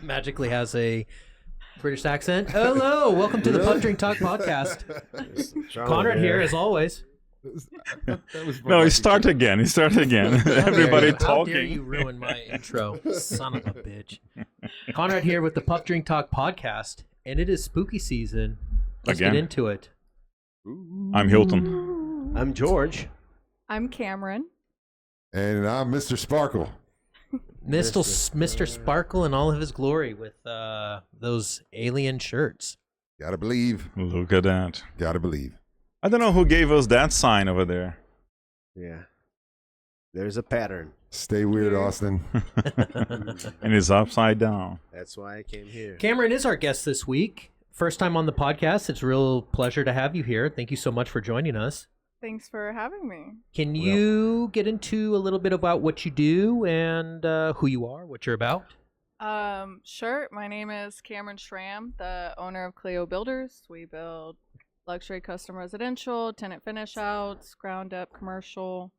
magically has a British accent. Hello, welcome to the Pub Drink Talk podcast. Konrad here, as always. No, he started again. Everybody talking. How dare you ruin my intro, son of a bitch. Konrad here with the Pub Drink Talk podcast, and it is spooky season. Let's get into it. I'm Hilton. I'm George. I'm Kameron. And I'm Mr. Sparkle. Mr. Sparkle in all of his glory with those alien shirts. Gotta believe. Look at that. Gotta believe. I don't know who gave us that sign over there. Yeah. There's a pattern. Stay weird, Austin. And it's upside down. That's why I came here. Kameron is our guest this week. First time on the podcast. It's a real pleasure to have you here. Thank you so much for joining us. Thanks for having me. Can you get into a little bit about what you do and who you are, what you're about? Sure. My name is Kameron Schram, the owner of Cleo Builders. We build luxury custom residential, tenant finish outs, ground up commercial.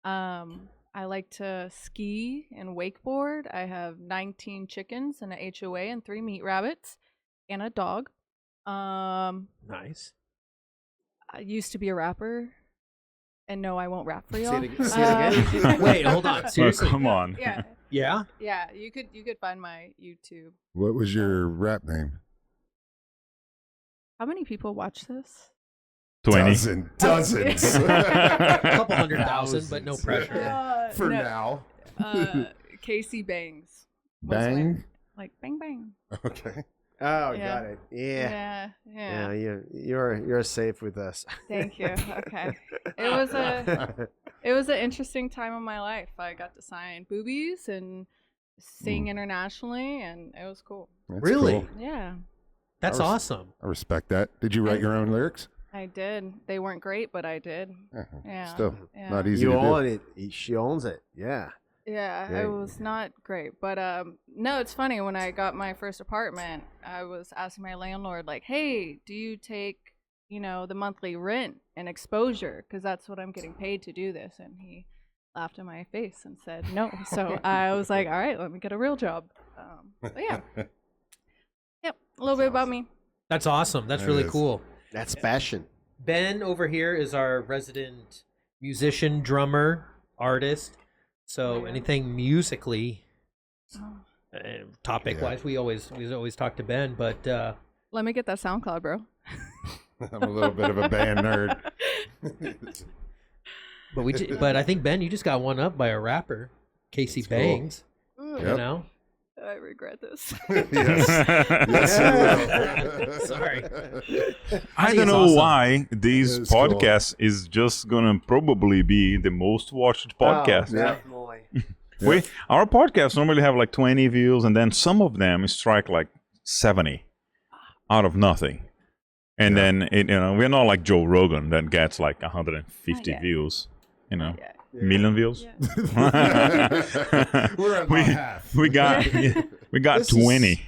I like to ski and wakeboard. I have 19 chickens and a HOA and 3 meat rabbits and a dog. Nice. I used to be a rapper. And no, I won't rap for y'all. Say it again. Wait, hold on. Seriously? Oh, come on. Yeah. Yeah? Yeah, you could find my YouTube. What was your rap name? How many people watch this? 20. Dozens. A couple 100,000, but no pressure. For now. Casey Bangs. Bang? Like bang bang. Okay. Oh, Yeah. got it. Yeah. Yeah. You're safe with us. Thank you. Okay. It was an interesting time of my life. I got to sign boobies and sing internationally, and it was cool. That's Really? cool. Yeah, That's awesome. I respect that. Did you write your own lyrics? I did. They weren't great, but I did. Yeah. Still, Yeah. not easy You to own do. it. She owns it. Yeah. Yeah, Yeah. it was not great. But no, it's funny. When I got my first apartment, I was asking my landlord, like, hey, do you take, the monthly rent and exposure? Because that's what I'm getting paid to do this. And he laughed in my face and said no. So I was like, all right, let me get a real job. But yeah. Yep, a little bit about me. That's awesome. That's That really is. cool. That's passion. Ben over here is our resident musician, drummer, artist. So Yeah. anything musically, Oh. topic-wise, we always talk to Ben. But Let me get that SoundCloud, bro. I'm a little bit of a band nerd. but I think Ben, you just got one up by a rapper, Casey That's cool. Bangs. Ooh, Yep. I regret this. Yes, you will. Sorry. I think don't it's know awesome. why this It's cool. podcast is just gonna probably be the most watched podcast. Oh, definitely. Our podcasts normally have like 20 views, and then some of them strike like 70 out of nothing. And then we're not like Joe Rogan that gets like 150 Not yet. views. Yeah. Million views. Yeah. We're at about half. We got This 20.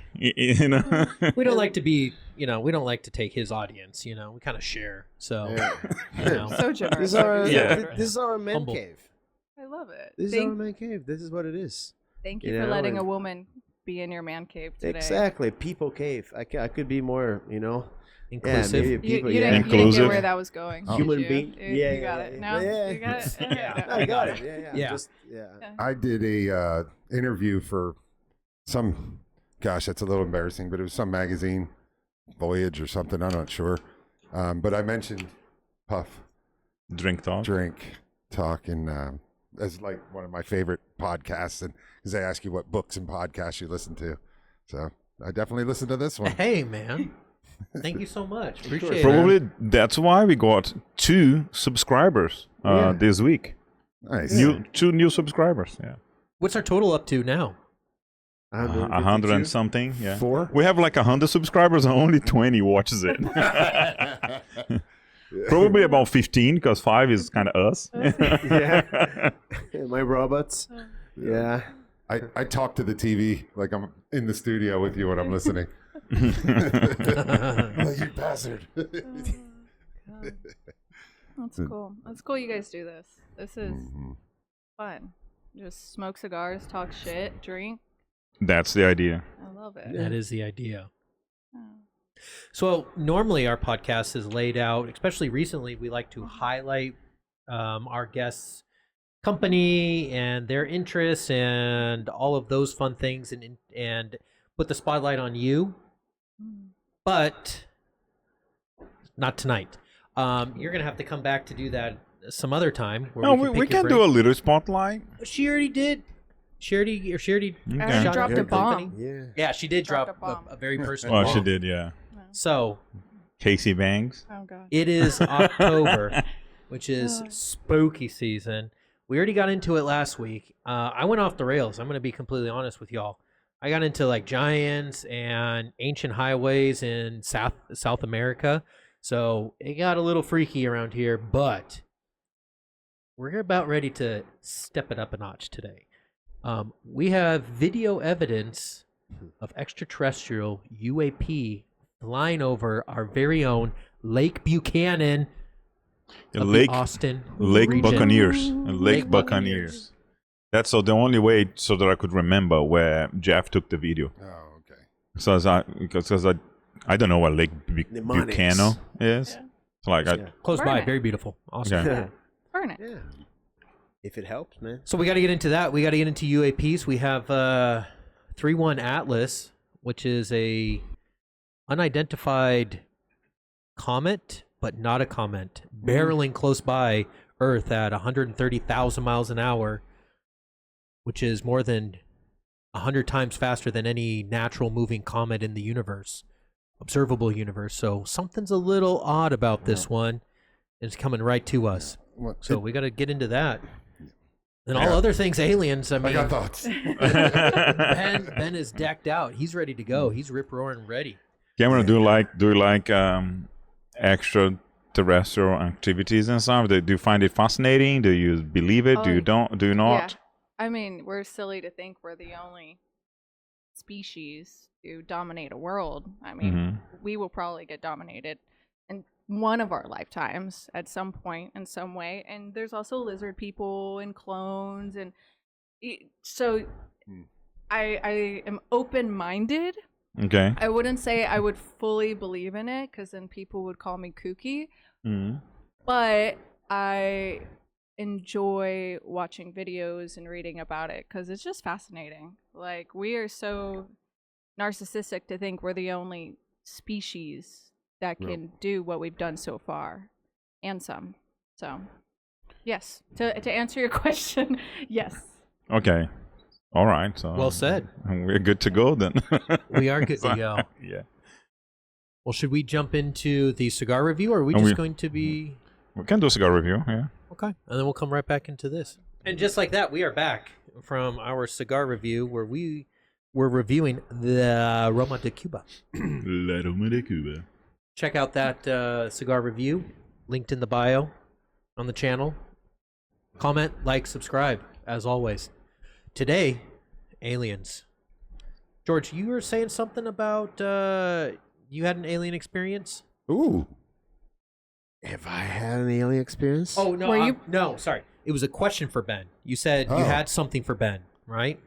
We don't like to be, we don't like to take his audience. We kind of share. So, So This generous. is our, Yeah. this is our man Humble. cave. I love it. This is our man cave. This is what it is. Thank you you for know, letting and- a woman be in your man cave today. Exactly. People cave. I could be more, inclusive. maybe You, people, you, yeah. didn't, you didn't Inclusive. get where that was going. did Human you? being. You, Yeah, you got it. No, yeah. you got it. Yeah. I got it. Yeah. Yeah. Just, yeah. I did a interview for some, gosh, that's a little embarrassing, but it was some magazine, Voyage or something. I'm not sure. But I mentioned Puff Drink talk. Drink Talk as like one of my favorite podcasts, and because they ask you what books and podcasts you listen to, so I definitely listened to this one. Hey, man. Thank you so much. Appreciate it. Probably that's why we got 2 subscribers this week. Nice. 2 new subscribers. Yeah. What's our total up to now? 100 and something. Yeah. 4? We have like 100 subscribers and only 20 watches it. Probably about 15 because 5 is kind of us. Yeah. My robots. Yeah. I talk to the TV like I'm in the studio with you when I'm listening. Like, you bastard. That's cool. That's cool you guys do this. This is fun. Just smoke cigars, talk shit, drink. That's the idea. I love it. That is the idea. Oh. So normally our podcast is laid out, especially recently, we like to highlight our guests' company and their interests and all of those fun things and put the spotlight on you. But not tonight. You're going to have to come back to do that some other time. Where No, we can do a little spotlight. She already did. She already I shot dropped your a bomb. company. Yeah. Yeah, she did Dropped drop a bomb. a very personal Oh, bomb. she did, yeah. So Casey Bangs. Oh god. it is October, which is spooky season. We already got into it last week. I went off the rails. I'm going to be completely honest with y'all. I got into like giants and ancient highways in South America. So it got a little freaky around here, but we're about ready to step it up a notch today. We have video evidence of extraterrestrial UAP flying over our very own Lake Buchanan of the Austin Lake region. Buccaneers. Lake Lake Buccaneers. That's the only way so that I could remember where Jeff took the video. Oh, okay. So because I don't know what Lake Buchanan is. Yeah. So like Yeah. Close Burn by, it. very beautiful. Awesome. Okay. Burn it. Yeah. If it helps, man. So we got to get into that. We got to get into UAPs. We have 3-1 Atlas, which is a unidentified comet, but not a comet, barreling close by Earth at 130,000 miles an hour, which is more than 100 times faster than any natural moving comet in the universe, observable universe. So something's a little odd about this one. It's coming right to us. Well, So we got to get into that. And I all got- other things aliens. I I mean, got thoughts. Ben is decked out. He's ready to go. He's rip roaring ready. Kameron, do you like extraterrestrial activities and stuff? Do you find it fascinating? Do you believe it? Do you don't? Do you not? Yeah. I mean, we're silly to think we're the only species to dominate a world. I mean, Mhm. we will probably get dominated in one of our lifetimes at some point in some way. And there's also lizard people and clones, and so I am open-minded. Okay. I wouldn't say I would fully believe in it, because then people would call me kooky. Mhm. But I enjoy watching videos and reading about it because it's just fascinating. Like, we are so narcissistic to think we're the only species that can do what we've done so far, and some. So, yes, to answer your question, yes. Okay. All right. So Well said. We're good to go then. We are good to go. Yeah. Well, should we jump into the cigar review, or are we And just we- going to be We can do a cigar review. Yeah. okay? And then we'll come right back into this. And just like that, we are back from our cigar review, where we were reviewing the Roma de Cuba. La Roma de Cuba. Check out that cigar review, linked in the bio on the channel. Comment, like, subscribe, as always. Today, aliens. George, you were saying something about you had an alien experience? Ooh. Have I had an alien experience? Oh, no, Were you- no, sorry. It was a question for Ben. You said you Oh. had something for Ben, right?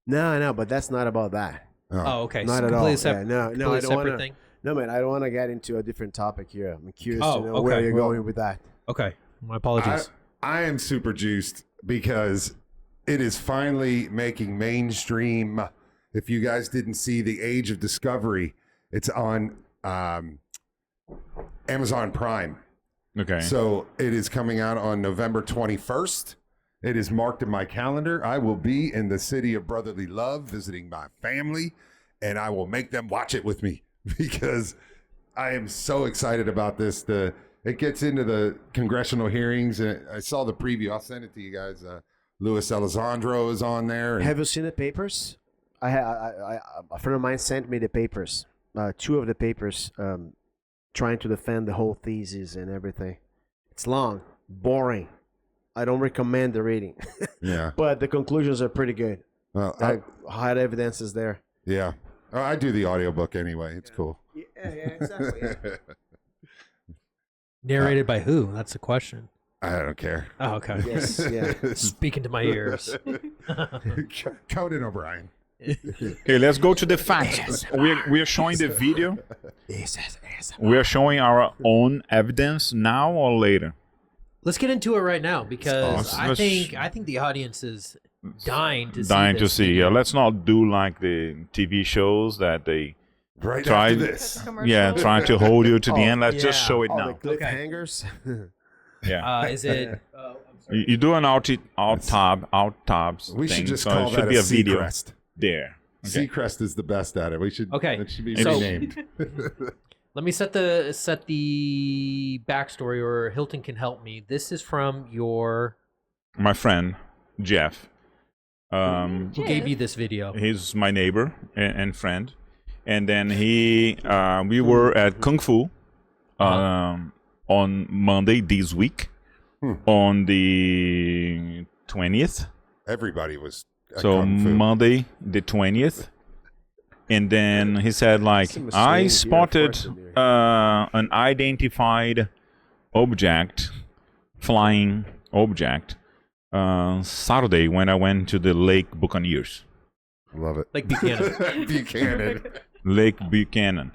No, but that's not about that. Oh, okay. Not so at all. completely Yeah, separate, no, I completely don't separate wanna. thing. No, man, I don't want to get into a different topic here. I'm curious Oh, to know where okay. you're Well, going with that. Okay. My apologies. I am super juiced because it is finally making mainstream. If you guys didn't see The Age of Discovery, it's on Amazon Prime. Okay. So it is coming out on November 21st. It is marked in my calendar. I will be in the city of brotherly love visiting my family, and I will make them watch it with me because I am so excited about this. It gets into the congressional hearings. I saw the preview. I'll send it to you guys. Luis Elizondo is on there. and- Have you seen the papers? A friend of mine sent me the papers. 2 of the papers, trying to defend the whole thesis and everything. It's long, boring. I don't recommend the reading, Yeah. but the conclusions are pretty good. Well, Hard evidence is there. yeah. I do the audiobook anyway. It's cool. Yeah, exactly. Narrated by who? That's the question. I don't care. Oh, okay. Yes, yeah. Speaking to my ears. Conan O'Brien. Okay, let's go to the facts. We are showing the video. We are showing our own evidence now or later. Let's get into it right now because awesome. I think the audience is dying to see. Yeah, let's not do like the TV shows that they Right try. after this. Trying to hold you to the end. Let's just show it Oh, now. the cliffhangers. Yeah. Is it? You do an alt tabs We thing, should just so call it should that be a a video Seacrest. there. Okay. Seacrest is the best at it. We should. Okay, It should be so- renamed. Let me set the backstory, or Hilton can help me. This is from My friend Jeff. who gave you this video. He's my neighbor and friend, and then we were at Kung Fu on Monday this week, on the 20th. Everybody was. At So Kung Fu. Monday the 20th, and then he said like, Some I strange spotted uniforms in there. an identified object, flying object, Saturday when I went to the Lake Buccaneers. Love it. Like Buchanan. Buchanan. Lake Buchanan.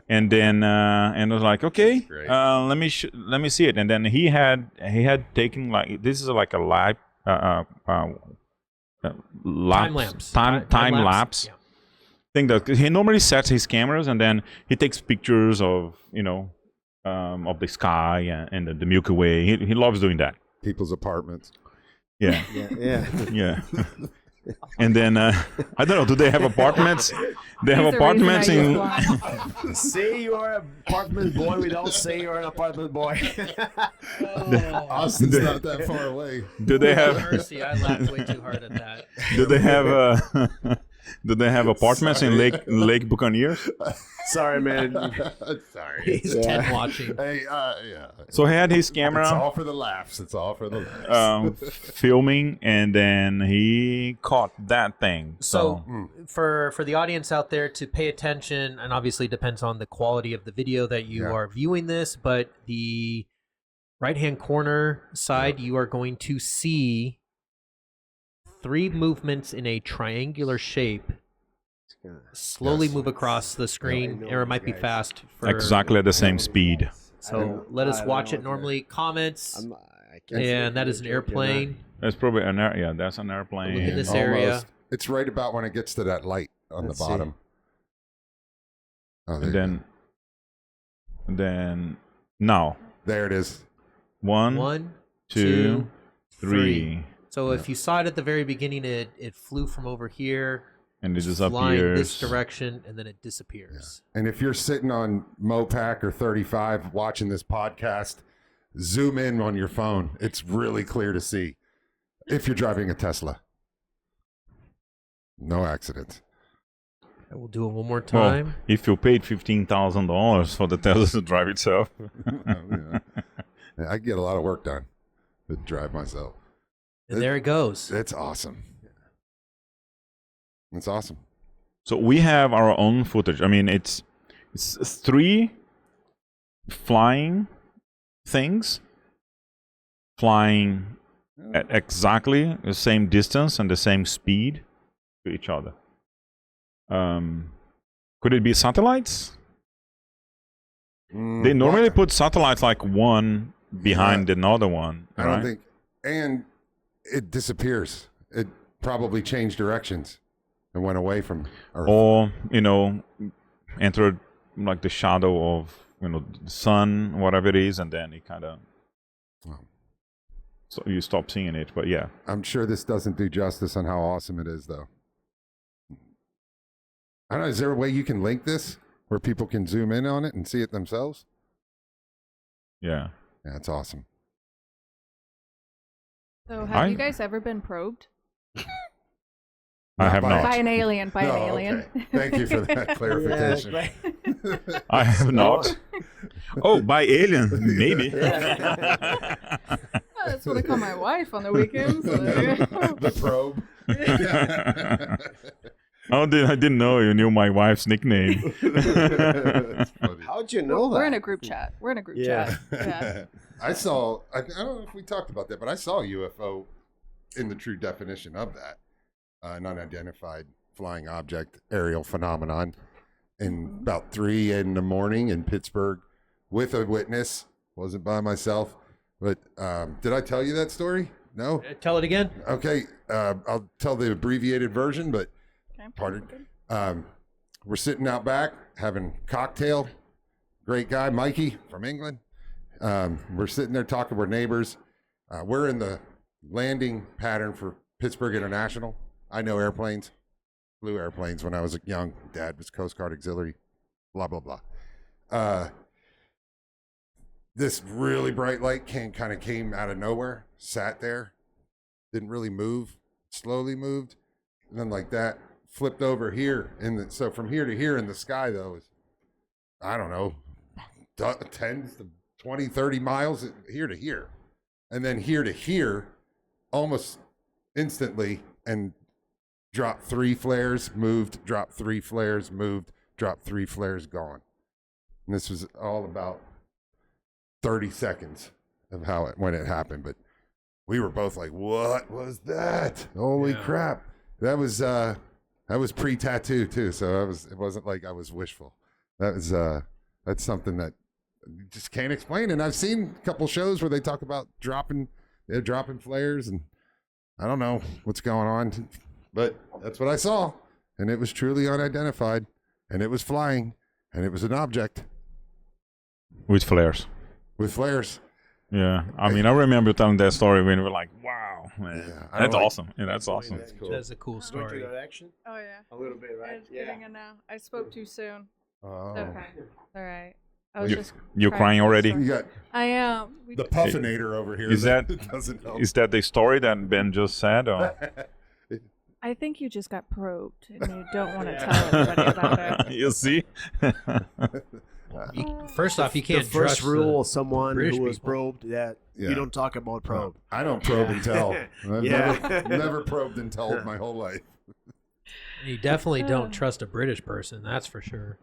And then and I was like, okay, great. let me see it. And then he had taken like, this is like a live Time lapse. time lapse Yeah. thing that he normally sets his cameras and then he takes pictures of of the sky and the Milky Way. He loves doing that. People's apartments. Yeah, Yeah. yeah. And then I don't know. Do they have apartments? They have He's the apartments reason in. I use blonde. Say you are an apartment boy without saying you're an apartment boy. Austin's not that far away. Do they have? Mercy, I laughed way too hard at that. Do they have? Do they have apartments in Lake Buccaneers? Sorry, man. Sorry. He's 10 watching. Hey, yeah. So he had his It's camera. all for the laughs. It's all for the laughs. Filming, and then he caught that thing. So for the audience out there to pay attention, and obviously depends on the quality of the video that you Yeah. are viewing this, but the right-hand corner side, you are going to see 3 movements in a triangular shape slowly Yes. move across the screen, or it might be fast. For, exactly at the same speed. So let us watch it normally. Comments, and that is an airplane. That's probably an that's an airplane. Look at this area. Almost. It's right about when it gets to that light on Let's the see. bottom. Oh, there, And you go. then now There it is. 1, 1, 2, 3. 3, So if you saw it at the very beginning, it flew from over here, and it flying this disappears. direction, and then it disappears. And if you're sitting on Mopac or 35 watching this podcast, zoom in on your phone. It's really clear to see if you're driving a Tesla. No accidents. I will do it one more Well, time. if you paid $15,000 for the Tesla to drive itself, Yeah. I get a lot of work done to drive myself. And there it goes. It's awesome. It's awesome. so we have our own footage. I mean, it's 3 flying things flying at exactly the same distance and the same speed to each other. Could it be satellites? They normally put satellites like one behind another one. I don't think, and it disappears. It probably changed directions and went away from Earth. Or entered like the shadow of the sun, whatever it is, and then it kind of so you stop seeing it. But yeah, I'm sure this doesn't do justice on how awesome it is, though. I don't know. Is there a way you can link this where people can zoom in on it and see it themselves? yeah. Yeah, it's awesome. So have you guys ever been probed? I have by- not. By an alien, by No, an alien. okay. Thank you for that clarification. I have not. Oh, by alien, maybe. Oh, that's what I call my wife on the weekends. So there you go. The probe. I didn't know you knew my wife's nickname. That's funny. How'd you know that? We're in a group chat. We're in a group Yeah. chat. Yeah. I don't know if we talked about that, but I saw a UFO in the true definition of that, an unidentified flying object aerial phenomenon in about 3 in the morning in Pittsburgh with a witness. Wasn't by myself, but did I tell you that story? No? Tell it again. Okay, I'll tell the abbreviated version, but Okay. pardon. We're sitting out back having cocktail. Great guy, Mikey from England. We're sitting there talking. We're neighbors. We're in the landing pattern for Pittsburgh International. I know airplanes, flew airplanes when I was young. Dad was Coast Guard Auxiliary, blah, blah, blah. This really bright light kind of came out of nowhere, sat there, didn't really move, slowly moved, and then like that, flipped over here. So from here to here in the sky, though, is, I don't know, 10 to 20, 30 miles here to here. And then here to here, almost instantly, and dropped 3 flares, moved, dropped 3 flares, moved, dropped 3 flares, gone. And this was all about 30 seconds of when it happened. But we were both like, what was that? Holy crap. That was pre-tattoo too. So it wasn't like I was wishful. That's something that you just can't explain. And I've seen a couple shows where they talk about dropping flares, and I don't know what's going on, but that's what I saw. And it was truly unidentified, and it was flying, and it was an object With flares. with flares. Yeah, I mean, I remember telling that story when we were like, "Wow, man, Yeah, I that's don't like- awesome! Yeah, that's awesome." That's cool. That's a cool story. Action? Oh yeah. A little bit, right? It's getting it now. I spoke too soon. Oh. Okay. All right. I was You- just. You're crying already? You got I am. the puffinator over here. Is that- doesn't help. Is that the story that Ben just said? Or? I think you just got probed, and you don't want to tell anybody about it. You see? First off, you can't the first trust rule of someone British who was people. probed that Yeah. you don't talk about probe. I don't probe and tell. I've Yeah. never probed and told my whole life. You definitely don't trust a British person. That's for sure.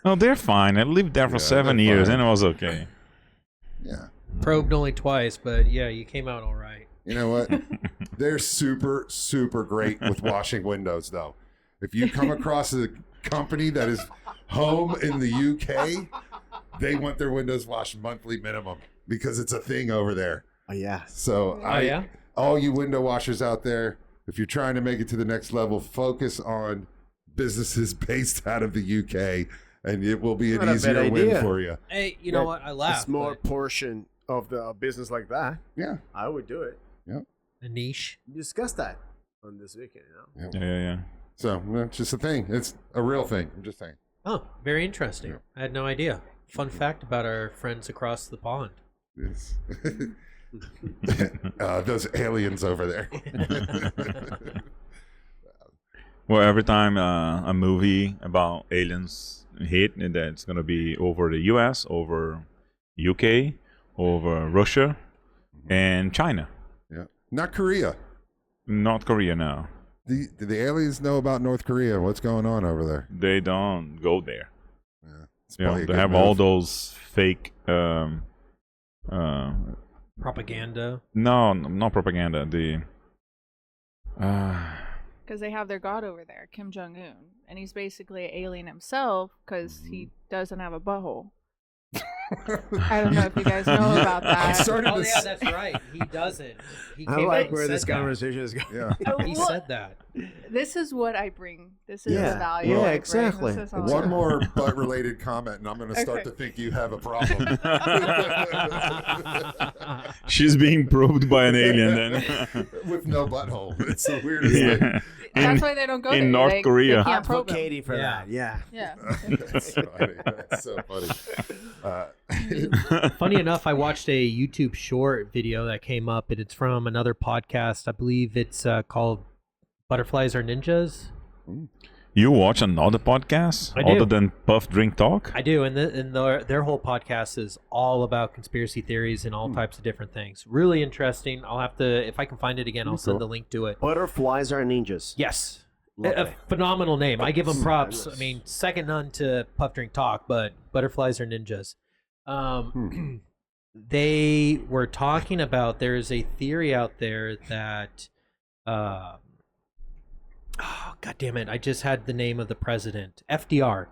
No, they're fine. I lived there for Yeah, 7 they're years, fine. and it was okay. Yeah. Probed only twice, but yeah, you came out all right. You know what? They're super, super great with washing windows, though. If you come across a company that is home in the UK, they want their windows washed monthly minimum because it's a thing over there. Oh, yeah. So yeah? all you window washers out there, if you're trying to make it to the next level, focus on businesses based out of the UK, and it will be an Not a bad easier win idea. for you. Hey, you know what? I A laugh. small but portion of the business like that, Yeah. I would do it. a niche. We discussed that on this weekend, you know? Yeah. So it's just a thing. It's a real thing. I'm just saying. Oh, very interesting. Yeah. I had no idea. Fun fact about our friends across the pond. It's those aliens over there. Well, every time a movie about aliens hit, that's gonna be over the U.S., over UK, over Russia, and China. Yeah. Not Korea. North Korea now. Do the aliens know about North Korea? What's going on over there? They don't go there. Yeah. It's You know, probably a they good have all move. those fake. Propaganda. No, not propaganda. The. Because they have their god over there, Kim Jong Un, and he's basically an alien himself because he doesn't have a butthole. I don't know if you guys know about I'm that. starting Oh to yeah, that's right. He doesn't. He I came out like and where said this that. conversation is going. Yeah. Oh, He well, said that. this is what I bring. This is Yeah. the value. Yeah, I bring. exactly. This is all One I- more butt-related comment, and I'm going to start Okay. to think you have a problem. She's being probed by an alien then. With no butthole. It's the weirdest thing. Yeah. That's why they don't go in there. North They Korea. can't probe them. Advocating for Yeah. that, yeah. Yeah. That's funny. That's so funny. Funny enough, I watched a YouTube short video that came up, and it's from another podcast. I believe it's called Butterflies Are Ninjas. You watch another podcast I do. other than Puff Drink Talk? I do, and their whole podcast is all about conspiracy theories and all types of different things. Really interesting. I'll have to, if I can find it again, I'll send the link to it. Butterflies are ninjas. Yes. Love A it. phenomenal name. I give them props. I Fabulous. mean, second none to Puff Drink Talk, but Butterflies Are Ninjas. They were talking about there's a theory out there that oh, God damn it. I just had the name of the president. FDR.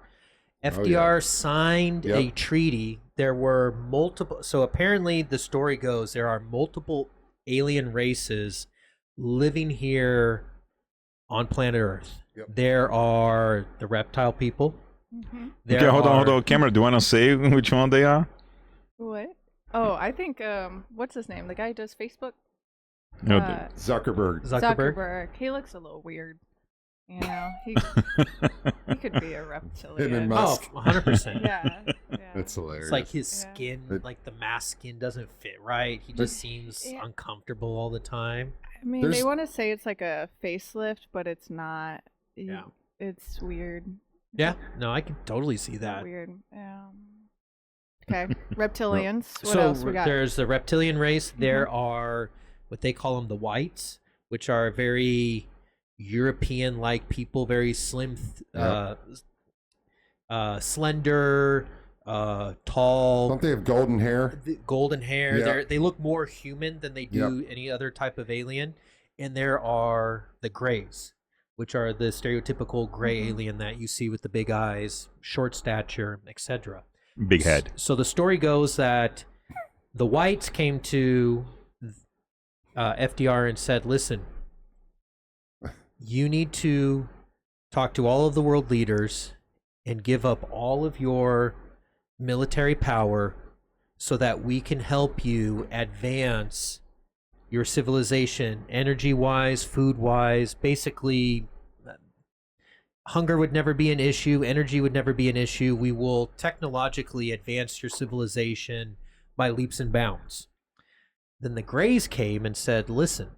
FDR signed a treaty. There were multiple. So apparently the story goes there are multiple alien races living here on planet Earth. Yep. There are the reptile people. Mm-hmm. Okay, hold on. Cameron, do you want to say which one they are? What? Oh, I think what's his name? The guy who does Facebook. No, Zuckerberg. He looks a little weird. You know, he could be a reptilian. Him and Oh, Musk. 100%. Yeah. That's hilarious. It's like his Yeah. skin, like the mask skin doesn't fit right. He just seems uncomfortable all the time. I mean, they want to say it's like a facelift, but it's not. Yeah. It's weird. Yeah, no, I can totally see It's that. weird. Okay, reptilians. What So else we got? there's the reptilian race. There are what they call them the whites, which are very European-like people, very slim, slender, tall. Don't they have golden hair? Golden hair. Yeah. They look more human than they do any other type of alien. And there are the grays, which are the stereotypical gray alien that you see with the big eyes, short stature, etc. big head. So the story goes that the whites came to FDR and said, listen, you need to talk to all of the world leaders and give up all of your military power so that we can help you advance your civilization energy-wise, food-wise. Basically, hunger would never be an issue. Energy would never be an issue. We will technologically advance your civilization by leaps and bounds. Then the Greys came and said, listen,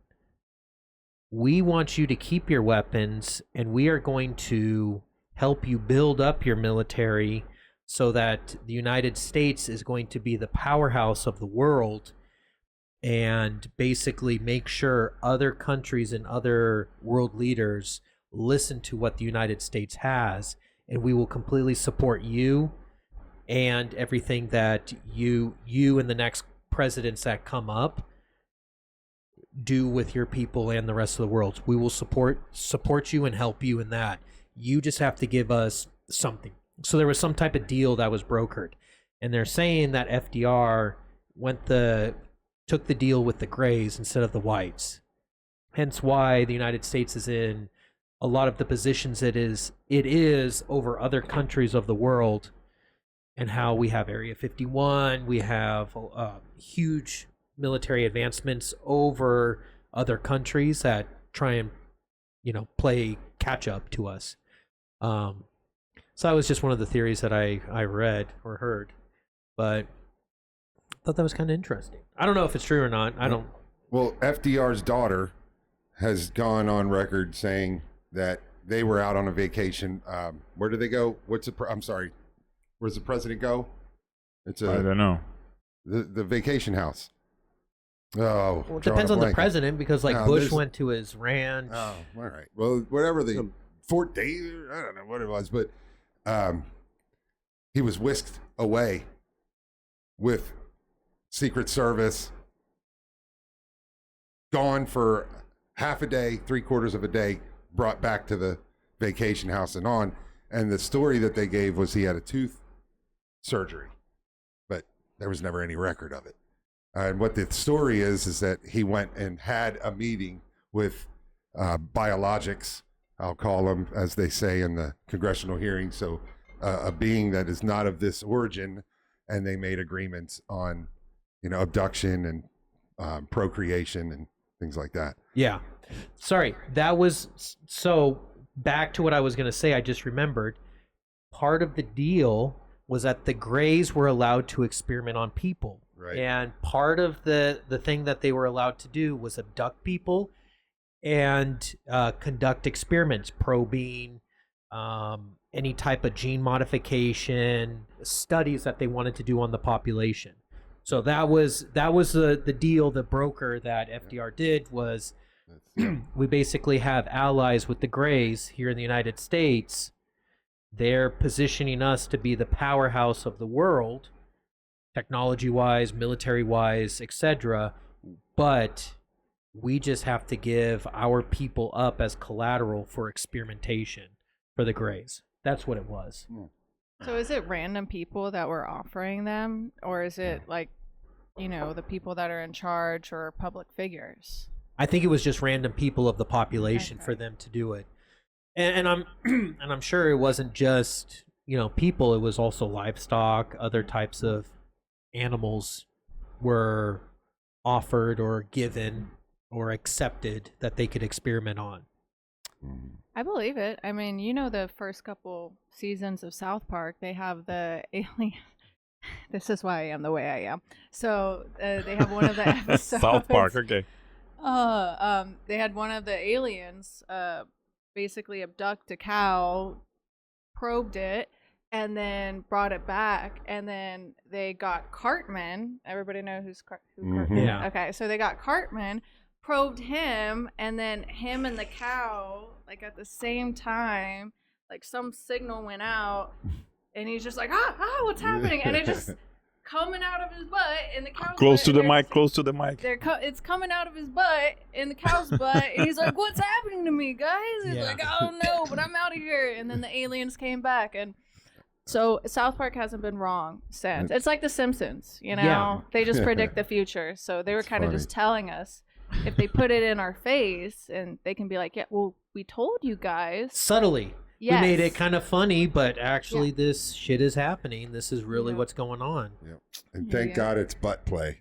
we want you to keep your weapons, and we are going to help you build up your military so that the United States is going to be the powerhouse of the world and basically make sure other countries and other world leaders listen to what the United States has, and we will completely support you and everything that you and the next presidents that come up do with your people and the rest of the world. We will support you and help you in that. You just have to give us something. So there was some type of deal that was brokered, and they're saying that FDR took the deal with the Greys instead of the whites. Hence why the United States is in a lot of the positions it is over other countries of the world, and how we have Area 51, we have huge military advancements over other countries that try and play catch up to us. So that was just one of the theories that I read or heard, but I thought that was kind of interesting. I don't know if it's true or not. I don't. Well, FDR's daughter has gone on record saying that they were out on a vacation. Where did they go? I'm sorry. Where's the president go? I don't know. The vacation house. Well, it depends on the president, because Bush went to his ranch. Oh, all right. Well, whatever the Fort David, I don't know what it was, but he was whisked away with Secret Service, gone for half a day, 3/4 of a day, brought back to the vacation house and on. And the story that they gave was he had a tooth surgery, but there was never any record of it. And what the story is that he went and had a meeting with biologics, I'll call them, as they say in the congressional hearing. So a being that is not of this origin, and they made agreements on, abduction and procreation and things like that. Yeah. Sorry. That was so back to what I was going to say. I just remembered part of the deal was that the Greys were allowed to experiment on people. Right. And part of the thing that they were allowed to do was abduct people and conduct experiments, probing, any type of gene modification, studies that they wanted to do on the population. So that was the deal. The broker that FDR did was we basically have allies with the Greys here in the United States. They're positioning us to be the powerhouse of the world, technology-wise, military-wise, etc. But we just have to give our people up as collateral for experimentation for the Greys. That's what it was. So is it random people that were offering them, or is it like, the people that are in charge or public figures? I think it was just random people of the population Okay. for them to do it. And I'm and I'm sure it wasn't just, people, it was also livestock, other types of animals were offered or given or accepted that they could experiment on. I believe it. I mean, the first couple seasons of South Park, they have the alien. This is why I am the way I am. So they have one of the episodes. South Park, okay. They had one of the aliens basically abduct a cow, probed it, and then brought it back. And then they got Cartman. Everybody know who Cartman is? Yeah. Okay, so they got Cartman, probed him, and then him and the cow, like at the same time, like some signal went out, and he's just like, what's happening? And it just coming out of his butt, and the cow's Close to butt, the mic, close to the mic. it's coming out of his butt in the cow's butt, and he's like, "What's happening to me, guys?" He's Yeah. like, "I don't know, but I'm out of here." And then the aliens came back, and so South Park hasn't been wrong since. It's like The Simpsons, Yeah. They just predict the future. So they were kind of funny. just telling us if they put it in our face, and they can be like, "Yeah, well, we told you guys." Subtly. Yes. We made it kind of funny, but actually this shit is happening. This is really Yeah. what's going on. Yep. And thank God it's butt play.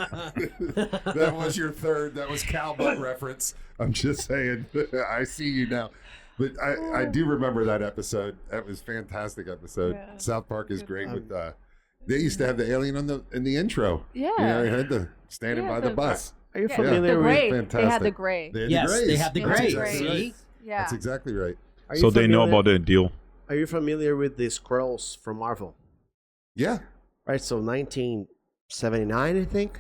That was your third. That was cow butt reference. I'm just saying. I see you now. But I do remember that episode. That was a fantastic episode. Yeah. South Park is Good great one. with they used to have the alien in the intro. Yeah. You had the standing Yeah, by the the- bus. Are you Yeah, familiar the with? gray. They had Fantastic. the gray. They had Yes, the grays. they had the That's grays. exactly Grays. right. Yeah. That's exactly right. Are you So they know familiar- about the deal. Are you familiar with the scrolls from Marvel? Yeah. Right, so 1979, I think.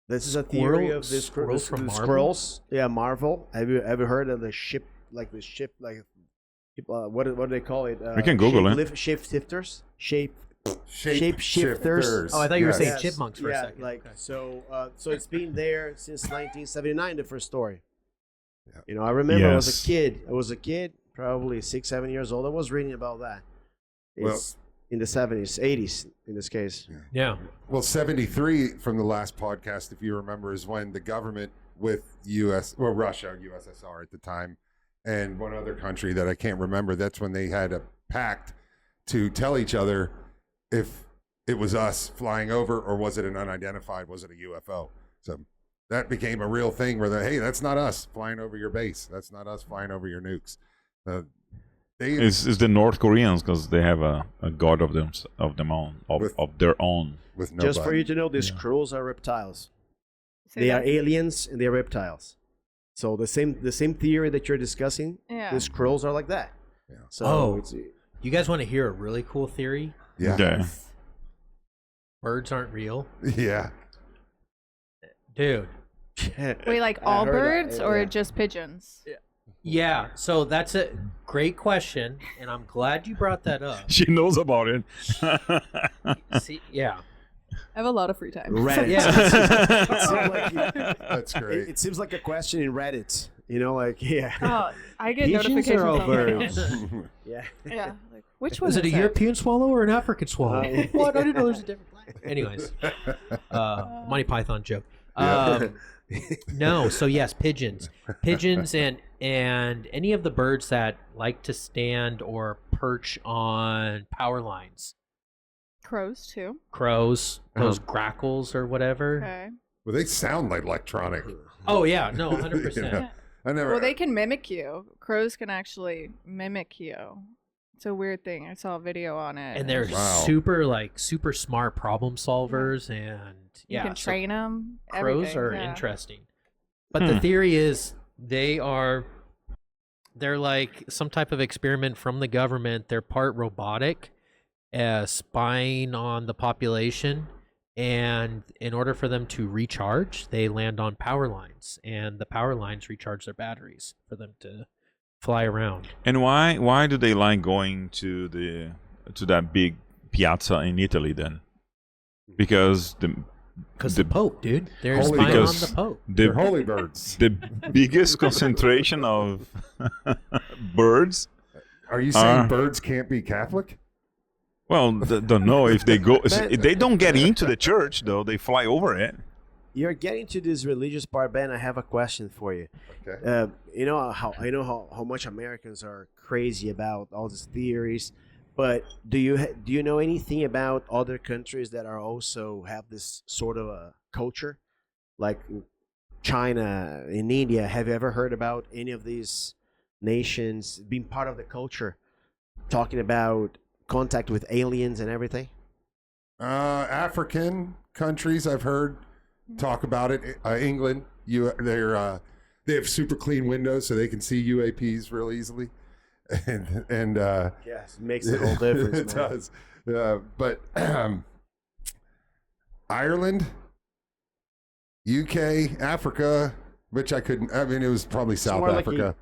This is a theory of this Squirrels from the Marvel? scrolls. Yeah, Marvel. Have you ever heard of the ship, like what do they call it? We can Google it. Shapeshifters. Shapeshifters. Shapeshifters. Oh, I thought you were saying Yes. chipmunks for a Yeah, second. like Okay. so it's been there since 1979. The first story. Yeah. I remember I was Yes. a kid, probably 6, 7 years old. I was reading about that. It's in the 70s, 80s in this case. Yeah. Well, 73 from the last podcast, if you remember, is when the government with Russia, USSR at the time, and one other country that I can't remember, that's when they had a pact to tell each other if it was us flying over or was it an unidentified, was it a UFO? So that became a real thing where hey, that's not us flying over your base. That's not us flying over your nukes. It's the North Koreans because they have a god of them of their own. with no Just for button. you to know, these Yeah. scrolls are reptiles. Say They that. are aliens and they're reptiles. So the same theory that you're discussing, Yeah. the scrolls are like that. Yeah. So Oh. it's, You guys want to hear a really cool theory? Yeah. Yeah. Birds aren't real. Yeah. Dude. Wait, like I all heard that, birds or yeah. just pigeons? Yeah, so that's a great question, and I'm glad you brought that up. She knows about it. See, yeah. I have a lot of free time. Reddit. Yeah. It seems like That's great. it seems like a question in Reddit. Yeah. Oh, I get Pigeons notifications are all on birds. that. Yeah. Yeah. Like, which one Is it a it? European swallow or an African swallow? Uh, What? I didn't know there's a different flag. Anyways, Monty Python joke. Yeah. No, so yes, pigeons and any of the birds that like to stand or perch on power lines. Crows too. Crows, those grackles or whatever. Okay. Well, they sound like electronic. Oh yeah, no, You 100%. know? I never. Well, they can mimic you. Crows can actually mimic you. It's a weird thing. I saw a video on it. And they're Wow. super smart problem solvers, and you yeah, can so train them. crows are interesting. But the theory is they're like some type of experiment from the government. They're part robotic, spying on the population, and in order for them to recharge, they land on power lines, and the power lines recharge their batteries for them to fly around. And why do they like going to that big piazza in Italy then? Because Because the Pope, dude. They're Holy spying on Ghost. the Pope. They're The, holy birds. the biggest concentration of birds. Are you saying birds can't be Catholic? Well, don't know if they go. They don't get into the church though. They fly over it. You're getting to this religious part, Ben. I have a question for you. Okay. You know how much Americans are crazy about all these theories, but do you know anything about other countries that are also have this sort of a culture, like China, in India? Have you ever heard about any of these nations being part of the culture, talking about contact with aliens and everything? African countries, I've heard talk about it. England, they have super clean windows so they can see UAPs real easily, and Yes, it makes a whole difference. it man. does. But Ireland, UK, Africa, which I couldn't. I mean, it was probably South more like Africa.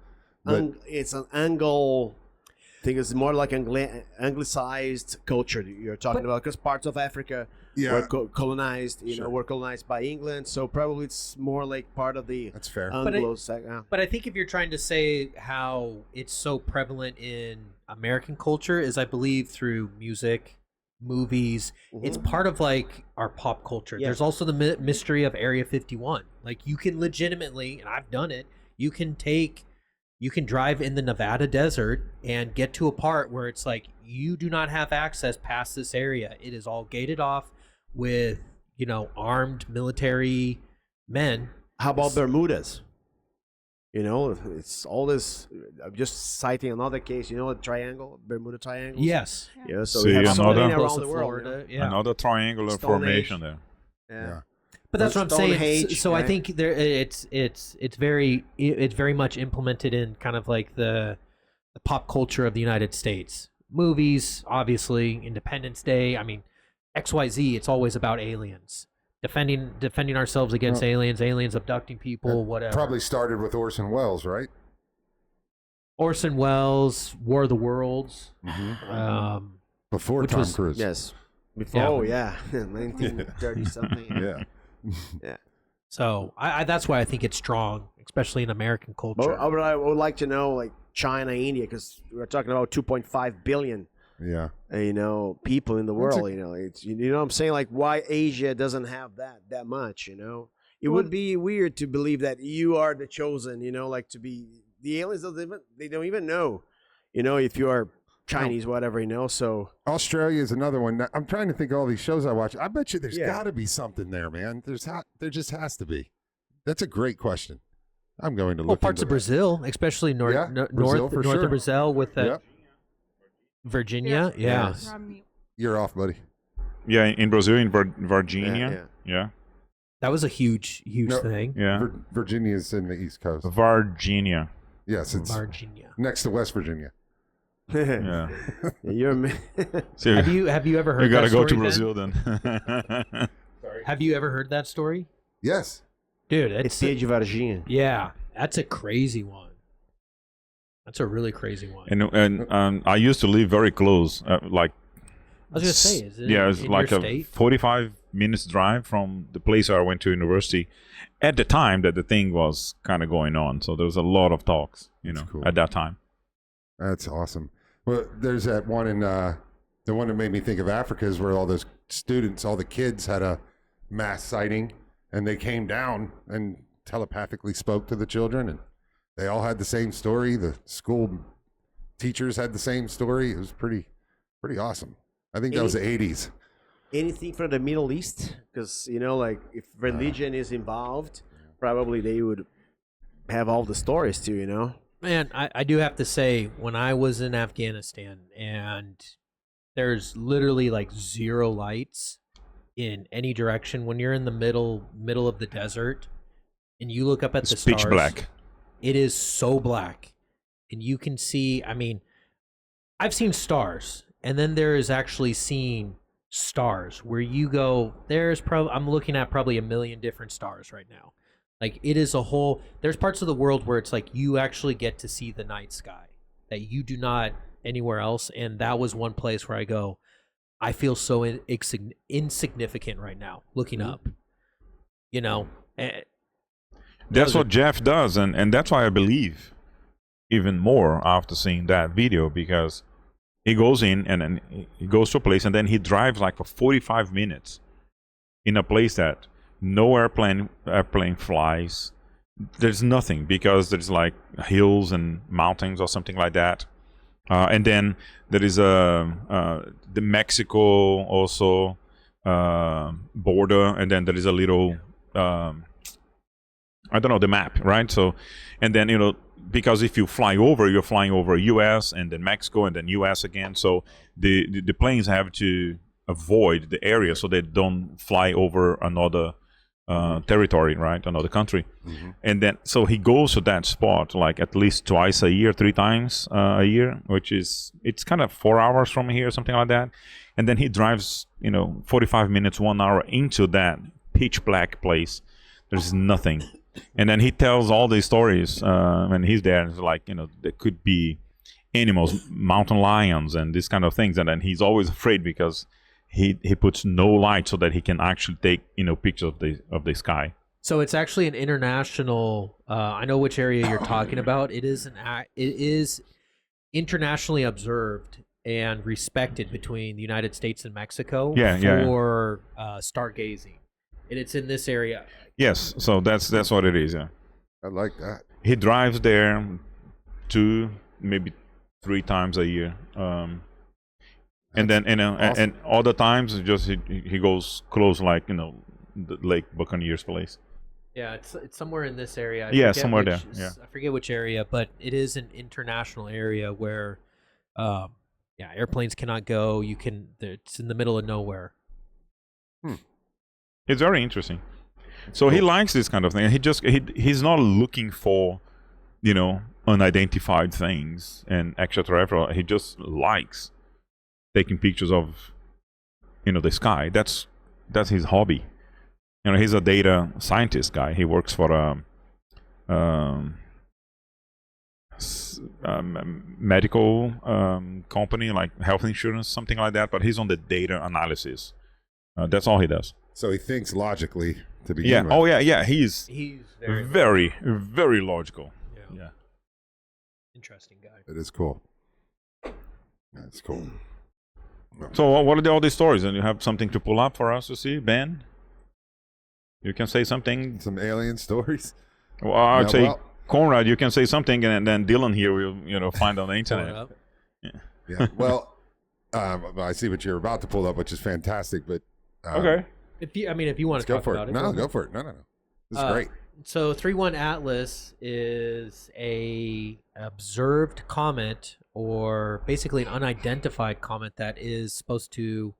But It's an Anglo. I think it's more like anglicized culture that you're talking about, because parts of Africa yeah, were colonized. Sure. Were colonized by England, so probably it's more like part of the that's fair. Anglo. But I think if you're trying to say how it's so prevalent in American culture is, I believe, through music, movies. It's part of like our pop culture. Yeah. There's also the mystery of Area 51. Like you can legitimately, and I've done it, you can drive in the Nevada desert and get to a part where it's like you do not have access past this area. It is all gated off with, armed military men. How about Bermudas? It's all this. I'm just citing another case. The triangle, Bermuda Triangle. Yes. Yeah. So See, we have so many another- around Close the to world. Florida. Yeah. Another triangular Stone formation Age. there. Yeah. But that's what I'm Stone saying. Age, So I right? think there it's very much implemented in kind of like the pop culture of the United States. Movies, obviously, Independence Day. I mean, XYZ. It's always about aliens, defending ourselves against aliens abducting people, whatever. Probably started with Orson Welles, right? Orson Welles, War of the Worlds. Before Which Tom was- Cruise. Yes. Before, Yeah. oh yeah, 1930 something. Yeah. So that's why I think it's strong, especially in American culture. But I would like to know, like China, India, because we're talking about 2.5 billion, Yeah. people in the That's world. It's what I'm saying, like why Asia doesn't have that much. It would be weird to believe that you are the chosen. Like to be the aliens. They don't even know. If you are Chinese, whatever. So Australia is another one. I'm trying to think of all these shows I watch. I bet you there's Yeah. got to be something there, man. There just has to be. That's a great question. I'm going to look parts into of that. Brazil, especially north Brazil for sure. of Brazil with the Yep. Virginia. Yeah. Yes. You're off, buddy. Yeah, in Brazil, in Virginia. Yeah. That was a huge No. thing. Virginia's in the East Coast. Virginia. Yes, it's Virginia. next to West Virginia. Yeah. you're. So Have you ever heard? you gotta that go to story, Ben? Brazil then. Have you ever heard that story, Yes. dude? It's the age of Virginia. Yeah, that's a crazy one. That's a really crazy one. and I used to live very close, like I was gonna say, is it it's in like your a state? 45 minutes drive from the place I went to university at the time that the thing was kind of going on. So there was a lot of talks, That's cool. at that time. That's awesome. Well, there's that one in the one that made me think of Africa is where all those students, all the kids had a mass sighting, and they came down and telepathically spoke to the children, and they all had the same story. The school teachers had the same story. It was pretty awesome. I think that was the 80s. Anything from the Middle East, because like if religion is involved, probably they would have all the stories too. Man, I do have to say, when I was in Afghanistan and there's literally like zero lights in any direction, when you're in the middle of the desert and you look up at the It's stars, pitch black. it is so black. And you can see, I mean, I've seen stars, and then there is actually seeing stars where you go, I'm looking at probably 1 million different stars right now. Like, it is there's parts of the world where it's like you actually get to see the night sky that you do not anywhere else. And that was one place where I go, I feel so insignificant right now looking up. you know, That's what Jeff does, and that's why I believe even more after seeing that video, because he goes in and then he goes to a place and then he drives like for 45 minutes in a place that no airplane flies. There's nothing, because there's like hills and mountains or something like that. And then there is the Mexico also border, and then there is a little I don't know the map, right? So, and then because if you fly over, you're flying over U.S. and then Mexico and then U.S. again. So the planes have to avoid the area so they don't fly over another territory, right? Another country. Mm-hmm. And then so he goes to that spot like at least twice a year, 3 times a year, which is it's kind of 4 hours from here, something like that. And then he drives 45 minutes, 1 hour into that pitch black place. There's nothing. And then he tells all these stories when he's there. It's like, there could be animals, mountain lions, and these kind of things. And then he's always afraid because he puts no light so that he can actually take pictures of the sky. So it's actually an international. I know which area you're talking about. It is internationally observed and respected between the United States and Mexico for stargazing, and it's in this area. Yes, so that's what it is. Yeah, I like that. He drives there 2, maybe 3 times a year, and then awesome. and all the times just he goes close, like the Lake Buccaneers place. Yeah, it's somewhere in this area. Somewhere there. Yeah, I forget which area, but it is an international area where, airplanes cannot go. It's in the middle of nowhere. It's very interesting. So he likes this kind of thing. He's not looking for, unidentified things and extraterrestrial. He just likes taking pictures of, the sky. That's his hobby. He's a data scientist guy. He works for a medical company, like health insurance, something like that. But he's on the data analysis. That's all he does. So he thinks logically to begin with. Oh yeah. He's very very logical. Yeah. Interesting guy. It is cool. That's cool. So what are all these stories? And you have something to pull up for us to see, Ben? You can say something. Some alien stories. Well, I'd say Konrad, you can say something, and then Dylan here will find on the internet. Yeah. Well, I see what you're about to pull up, which is fantastic. But okay. If you want to talk about it. No, go for it. No. This is great. So 3-1 Atlas is a observed comet, or basically an unidentified comet that is supposed to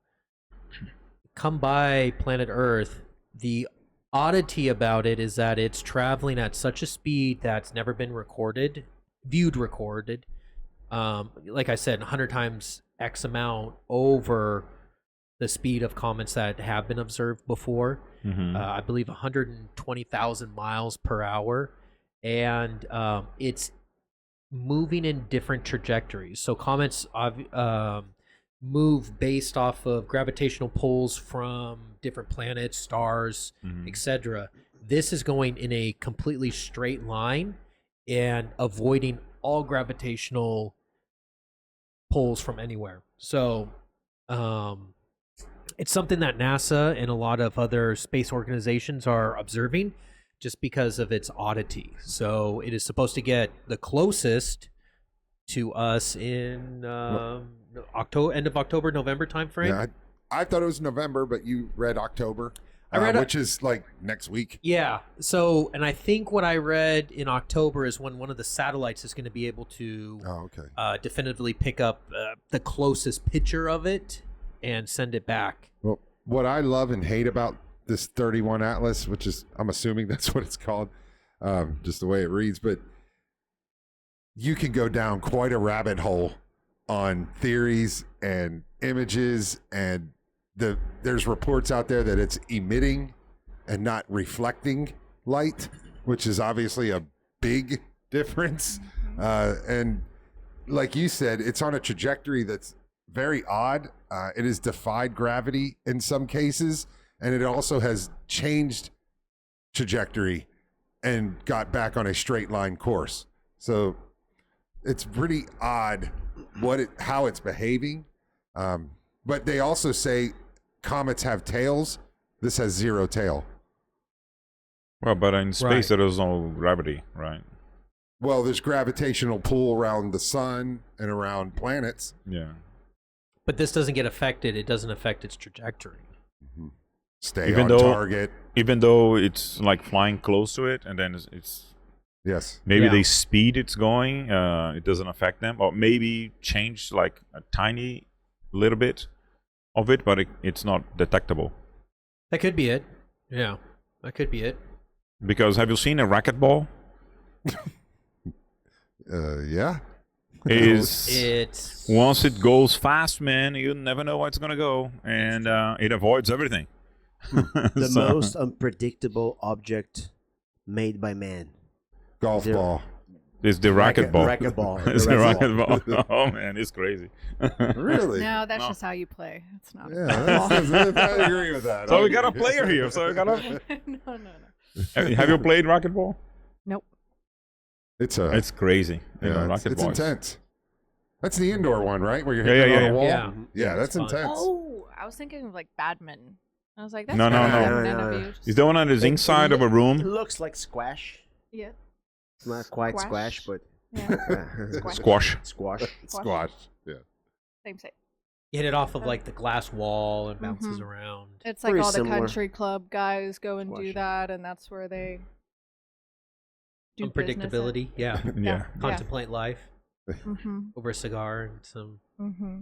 come by planet Earth. The oddity about it is that it's traveling at such a speed that's never been recorded. Like I said, 100 times X amount over the speed of comets that have been observed before. Mm-hmm. I believe 120,000 miles per hour. And it's moving in different trajectories. So comets move based off of gravitational pulls from different planets, stars, etc. This is going in a completely straight line and avoiding all gravitational pulls from anywhere. So it's something that NASA and a lot of other space organizations are observing just because of its oddity. So it is supposed to get the closest to us in end of October, November timeframe. Yeah, I thought it was November, but you read October, which is like next week. Yeah. So, and I think what I read in October is when one of the satellites is going to be able to definitively pick up the closest picture of it and send it back. Well, what I love and hate about this 31 Atlas, which is, I'm assuming that's what it's called, just the way it reads, but you can go down quite a rabbit hole on theories and images, and there's reports out there that it's emitting and not reflecting light, which is obviously a big difference. And like you said, it's on a trajectory that's very odd. It has defied gravity in some cases, and it also has changed trajectory and got back on a straight line course. So it's pretty odd how it's behaving. But they also say comets have tails. This has zero tail. Well, but in space there is no gravity, right? Well, there's gravitational pull around the sun and around planets. Yeah. But this doesn't get affected. It doesn't affect its trajectory. Mm-hmm. Stay on target. Even though it's like flying close to it, and then it's yes, maybe the speed it's going, it doesn't affect them, or maybe change like a tiny little bit of it, but it's not detectable. That could be it. Yeah, that could be it. Because have you seen a racquetball? Yeah. It's once it goes fast, man, you never know where it's gonna go, and it avoids everything. The most unpredictable object made by man. Golf ball. It's the racquetball. Racquetball. It's the racquetball. Oh man, it's crazy. Really? No, that's just how you play. It's not. I agree with that. So we got a player here. So we got a. No. Have you played racquetball? Nope. It's crazy. It's intense. That's the indoor one, right? Where you're Yeah, hitting yeah, on yeah. a wall. Yeah. Yeah, that's fun. intense. Oh, I was thinking of like badminton. I was like, that's No. none of you. Is the one that is inside of a It room? looks like squash. Yeah. It's not quite Squash. squash, but Yeah. Squash. squash. Squash. Yeah. Same. You hit it off of like the glass wall and bounces around. It's like Pretty all the similar. country club guys go and do Squash. that, and that's where they do Unpredictability. Yeah. Yeah. Contemplate life Mm-hmm. over a cigar and some. Mm-hmm.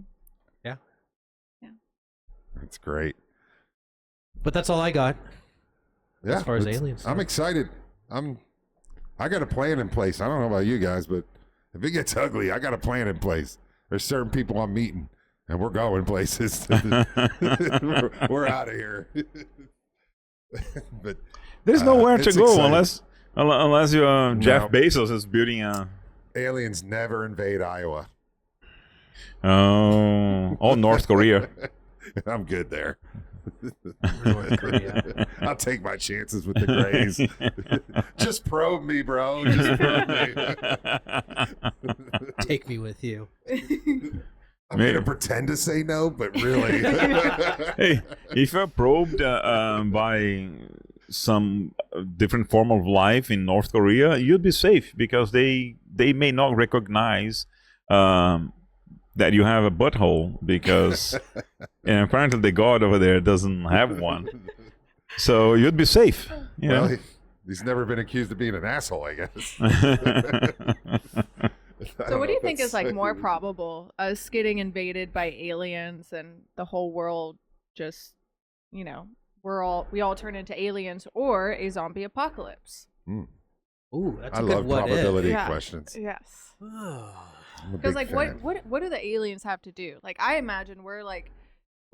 That's great. But that's all I got. Yeah. As far as it's- aliens. I'm excited. I got a plan in place. I don't know about you guys, but if it gets ugly, I got a plan in place. There's certain people I'm meeting, and we're going places. we're out of here. But There's nowhere to it's go exciting. unless you Jeff Bezos is building a. Aliens never invade Iowa. Oh, North Korea. I'm good there. North Korea. I'll take my chances with the Grays. Just probe me, bro. Just probe me. Take me with you. I'm going to pretend to say no, but really. Hey, if you're probed by some different form of life in North Korea, you'd be safe because they may not recognize that you have a butthole because and apparently the god over there doesn't have one. So you'd be safe. You know? Well, he's never been accused of being an asshole, I guess. So what do you think is like more probable? Us getting invaded by aliens and the whole world just, we all turn into aliens, or a zombie apocalypse? Ooh, that's I a good love what probability Yeah. questions. Yes. if. I'm a Because big like fan. what do the aliens have to do? Like I imagine we're like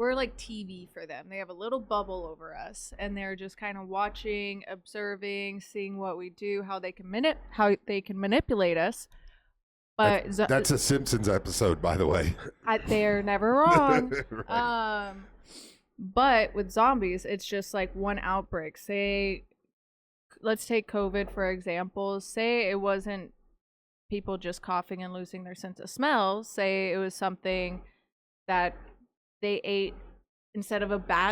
TV for them. They have a little bubble over us, and they're just kind of watching, observing, seeing what we do, how they can manipulate us. But That's a Simpsons episode, by the way. they're never wrong. Right. But with zombies, it's just like one outbreak. Say, let's take COVID for example. Say it wasn't people just coughing and losing their sense of smell. Say it was something that they ate instead of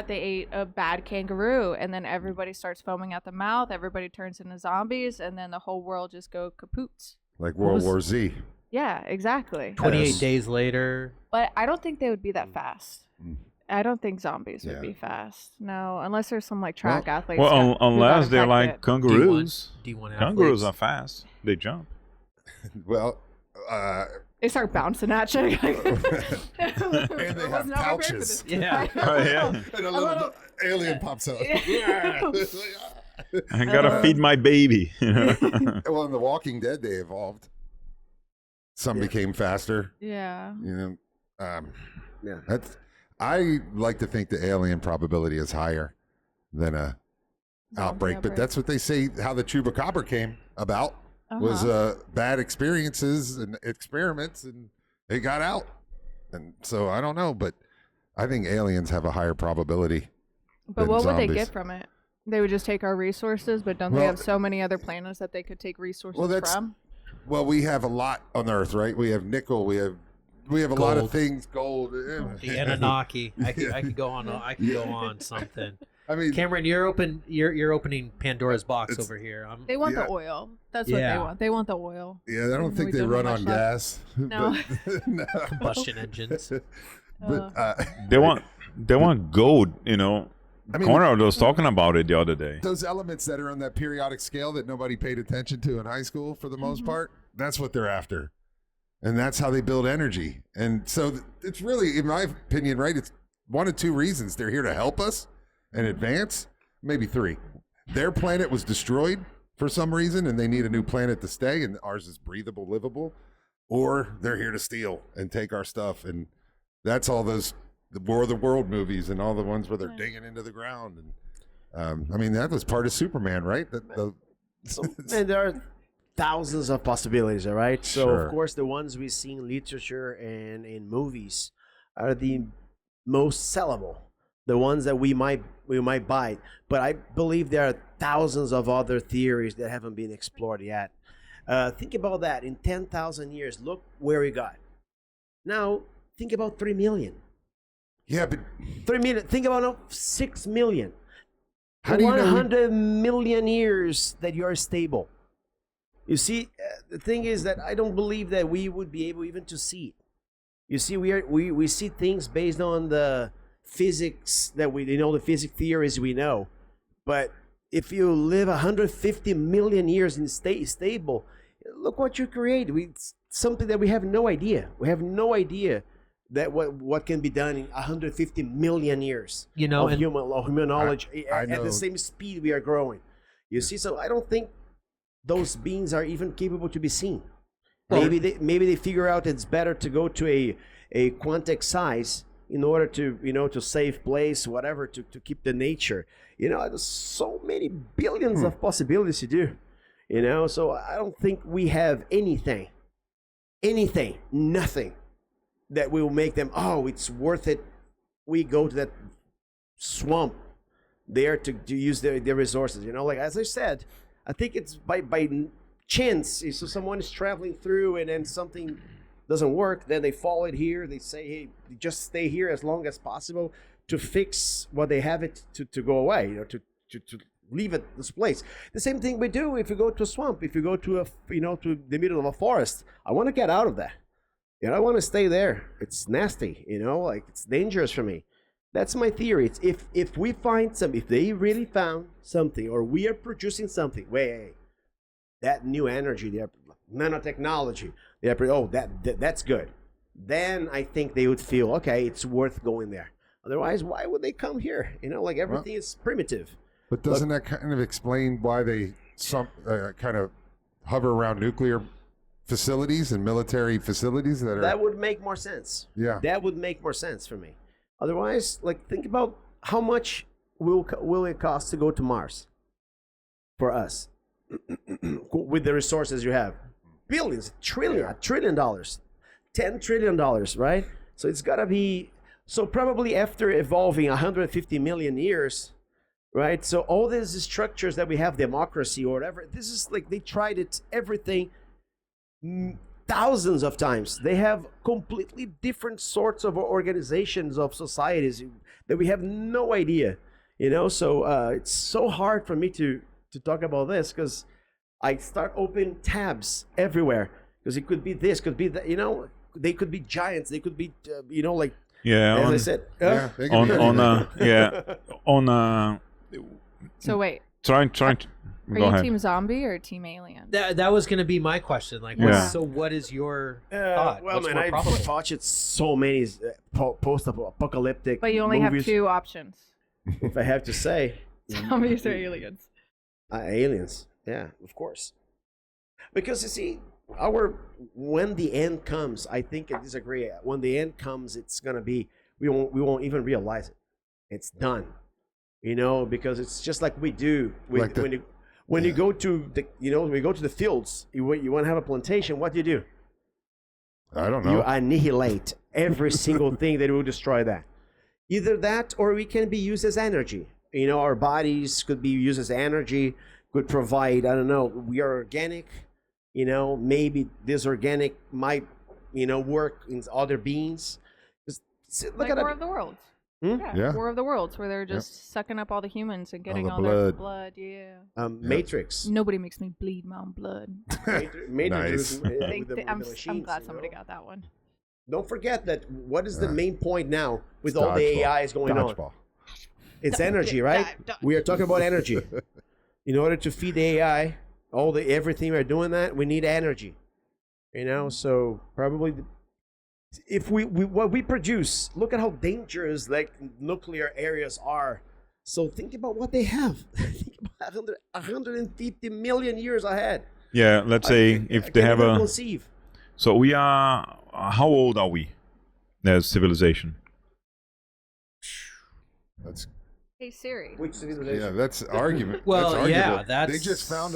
they ate a bad kangaroo, and then everybody starts foaming at the mouth. Everybody turns into zombies, and then the whole world just go kapoots. Like World War Z. Yeah, exactly. 28 Yes. days later. But I don't think they would be that fast. Mm. I don't think zombies would Yeah. be fast. No, unless there's some like track athletes. Well, who got unless they're like infected. kangaroos. D1 Kangaroos athletes. are fast. They jump. Well, They start bouncing at you. and they have pouches. Yeah. Oh, yeah. And a little alien pops out. I gotta feed my baby. You know? Well, in The Walking Dead, they evolved. Some became faster. Yeah. Yeah. I like to think the alien probability is higher than a outbreak, but that's what they say. How the chupacabra came about was bad experiences and experiments, and it got out. And so I don't know, but I think aliens have a higher probability. But than what would they zombies. get from it? They would just take our resources, but don't they Well- have so many other planets that they could take resources from? Well, we have a lot on Earth, right? We have nickel. We have a lot of Gold. things. Gold. The Anunnaki. I could go on. I could go on something. I mean, Cameron, you're opening Pandora's box over here. They want Yeah. the oil. That's what they Yeah. want. They want the oil. yeah, I don't think We they don't run have on much gas. No. But, no. combustion engines. But, They want gold, you know. I mean, Konrad was talking about it the other day. those elements that are on that periodic scale that nobody paid attention to in high school, for the most part, that's what they're after, and that's how they build energy. And so it's really, in my opinion, right? It's one of two reasons: they're here to help us and advance. Maybe three. Their planet was destroyed for some reason, and they need a new planet to stay, and ours is breathable, livable. Or they're here to steal and take our stuff, and that's all those the War of the World movies and all the ones where they're digging into the ground. And I mean, that was part of Superman, right? And there are thousands of possibilities, all right? So, Sure. of course, the ones we see in literature and in movies are the most sellable, the ones that we might buy. But I believe there are thousands of other theories that haven't been explored yet. Think about that. In 10,000 years, look where we got. Now, think about 3 million. Yeah, but 3 million. Think about now, 6 million. how do you know? 100 million years that you are stable. You see, the thing is that I don't believe that we would be able even to see it. You see, we see things based on the physics that the physics theories we know. But if you live 150 million years in stable, look what you create. It's something that we have no idea. We have no idea that what can be done in 150 million years You know, of and human knowledge I at know. the same speed we are growing. You see, so I don't think those beings are even capable to be seen. Well- Maybe they figure out it's better to go to a quantic size in order to to save place, whatever, to keep the nature. There's so many billions of possibilities to do. So I don't think we have anything, nothing that will make them, oh, it's worth it. We go to that swamp there to use their resources. Like as I said, I think it's by chance. So someone is traveling through and then something doesn't work, then they follow it here. They say, hey, just stay here as long as possible to fix what they have it to go away, to leave it this place. The same thing we do if you go to a swamp, if you go to to the middle of a forest. I want to get out of that. I want to stay there. It's nasty, like it's dangerous for me. That's my theory. It's if we find if they really found something, or we are producing something, wait, that new energy, the nanotechnology, that's good. Then I think they would feel, okay, it's worth going there. Otherwise, why would they come here? Like everything is primitive. But doesn't that kind of explain why they kind of hover around nuclear facilities and military facilities That would make more sense. Yeah. That would make more sense for me. Otherwise, think about how much will it cost to go to Mars for us with the resources you have? Billions, $1 trillion, $10 trillion, right? So it's got to be, so probably after evolving 150 million years, right? So all these structures that we have, democracy or whatever, this is they tried it, everything, thousands of times. They have completely different sorts of organizations of societies that we have no idea, so it's so hard for me to talk about this because I start opening tabs everywhere because it could be this, could be that, they could be giants, they could be Yeah, as I said, they can be So wait, trying to are go you ahead. team zombie or team alien? that was going to be my question. Yeah. So what is your thought? well, What's man, more I've probable? watched so many post-apocalyptic But you only movies. have two options: If I have to say, zombies or aliens. aliens, yeah, of course. Because you see, when the end comes, I think I disagree. When the end comes, it's gonna be we won't even realize it. It's done, because it's just like we do when you go to the we go to the fields. You want to have a plantation. What do you do? I don't know. You annihilate every single thing that will destroy that. Either that, or we can be used as energy. You know, our bodies could be used as energy, could provide, I don't know, we are organic, you know, maybe this organic might, you know, work in other beings. Look Like at War it. of the Worlds. Hmm? Yeah. War of the Worlds, where they're just sucking up all the humans and getting the all their blood. blood. Yeah. Matrix. Nobody makes me bleed my own blood. Matrix Nice. I'm glad somebody got that one. Don't forget that what is the main point now with all the Dodgeball. AIs going on? Dodgeball. It's energy, right? We are talking about energy. In order to feed the AI, everything we're doing that, we need energy. You know, so probably if what we produce, look at how dangerous like nuclear areas are. So think about what they have. Think about 150 million years ahead. Yeah, let's say if they have a. Conceive. So we are. How old are we as civilization? That's Hey Siri. Which civilization? yeah. That's argument. Well, that's yeah, arguable. that's- They just found